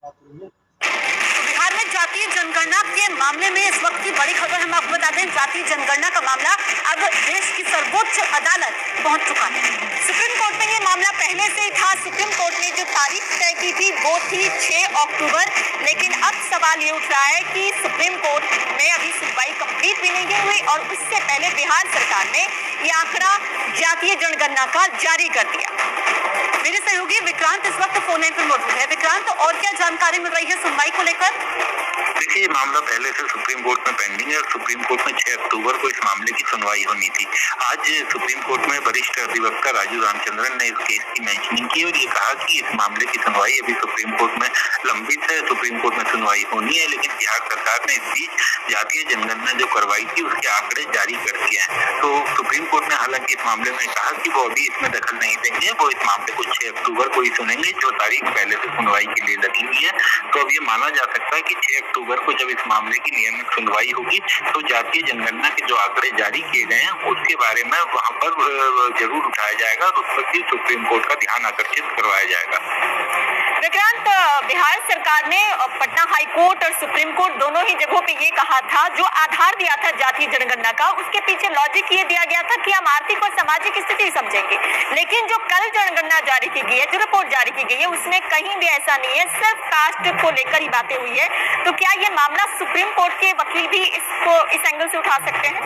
बिहार में जातीय जनगणना के मामले में इस वक्त की बड़ी खबर हम आपको बता दें। जातीय जनगणना का मामला अब देश की सर्वोच्च अदालत पहुंच चुका है। सुप्रीम कोर्ट में ये मामला पहले से ही था। सुप्रीम कोर्ट ने जो तारीख तय की थी वो थी 6 अक्टूबर, लेकिन अब सवाल ये उठ रहा है कि सुप्रीम कोर्ट में अभी सुनवाई कंप्लीट भी नहीं हुई और उससे पहले बिहार सरकार ने ये आंकड़ा जातीय जनगणना का जारी कर दिया। मेरे सहयोगी विक्रांत इस वक्त फोन लाइन पर मौजूद है। विक्रांत, और क्या जानकारी मिल रही है सुनवाई को लेकर? देखिए, ये मामला पहले से सुप्रीम कोर्ट में पेंडिंग है और सुप्रीम कोर्ट में 6 अक्टूबर को इस मामले की सुनवाई होनी थी। आज सुप्रीम कोर्ट में वरिष्ठ अधिवक्ता राजू रामचंद्रन ने इस केस की मेंशनिंग की और ये कहा कि इस मामले की सुनवाई अभी सुप्रीम कोर्ट में लंबित है। सुप्रीम कोर्ट में सुनवाई होनी है, लेकिन बिहार सरकार ने इस बीच जातीय जनगणना जो करवाई थी उसके आंकड़े जारी कर दिए हैं। तो सुप्रीम कोर्ट ने हालांकि इस मामले में कहा कि वो अभी इसमें दखल नहीं देंगे, वो इस मामले को 6 अक्टूबर को ही सुनेंगे, जो तारीख पहले से सुनवाई के लिए लगी हुई है। तो अब ये माना जा सकता है कि 6 अक्टूबर को जब इस मामले की नियमित सुनवाई होगी तो जातीय जनगणना के जो आंकड़े जारी किए गए हैं उसके बारे में वहां पर जरूर उठाया जाएगा और उस पर भी सुप्रीम कोर्ट का ध्यान आकर्षित करवाया जाएगा। विक्रांत, बिहार सरकार ने पटना हाई कोर्ट और सुप्रीम कोर्ट दोनों ही जगहों पे ये कहा था, जो आधार दिया था जातीय जनगणना का, उसके पीछे लॉजिक ये दिया गया था कि हम आर्थिक और सामाजिक स्थिति समझेंगे। लेकिन जो कल जनगणना जारी की गई है, जो रिपोर्ट जारी की गई है, उसमें कहीं भी ऐसा नहीं है, सिर्फ कास्ट को लेकर ही बातें हुई है। तो क्या ये मामला सुप्रीम कोर्ट के वकील भी इसको इस एंगल से उठा सकते हैं?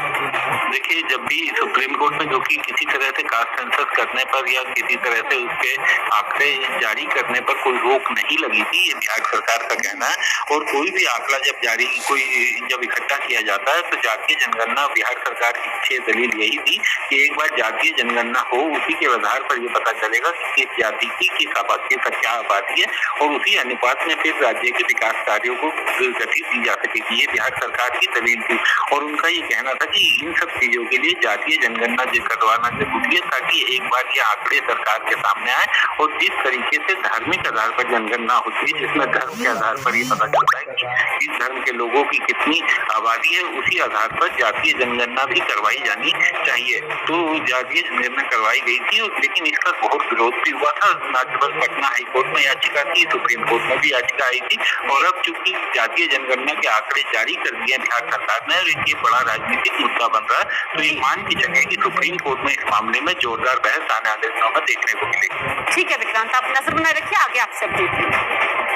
देखिए, जब भी सुप्रीम कोर्ट में जो कि किसी तरह से कास्ट सेंसस करने पर या किसी तरह से उसके आंकड़े जारी करने पर कोई रोक नहीं लगी थी, ये बिहार सरकार का कहना है। और कोई भी आंकड़ा जब इकट्ठा किया जाता है तो जातीय जनगणना बिहार सरकार की मुख्य दलील यही थी कि एक बार जातीय जनगणना हो, उसी के आधार पर ये पता चलेगा कि किस जाति की किस आबादी का क्या आबादी है और उसी अनुपात में फिर राज्य के विकास कार्यों को गति दी जा सकेगी। ये बिहार सरकार की दलील थी और उनका ये कहना था कि इन सब चीजों के लिए जातीय जनगणना करवाना जरूरी है, ताकि एक बार ये आंकड़े सरकार के सामने आए। और जिस तरीके से धार्मिक आधार पर जनगणना होती है, जिसमें धर्म के आधार पर ये पता चलता है कि इस धर्म के लोगों की कितनी आबादी है, उसी आधार पर जातीय जनगणना भी करवाई जानी चाहिए। तो जातीय जनगणना करवाई गई थी, लेकिन इसका बहुत विरोध भी हुआ था। न केवल पटना हाईकोर्ट में याचिका थी, सुप्रीम कोर्ट में भी याचिका आई थी। और अब चूंकि जातीय जनगणना के आंकड़े जारी कर दिए बिहार सरकार ने और ये बड़ा राजनीतिक मुद्दा बन रहा है, तो ये मान की जगह कि सुप्रीम कोर्ट में इस मामले में जोरदार बहस आने वाले दिनों में देखने को मिलेगी। ठीक है विक्रांत, आप नजर बनाए रखिए, आगे आपसे अपडेट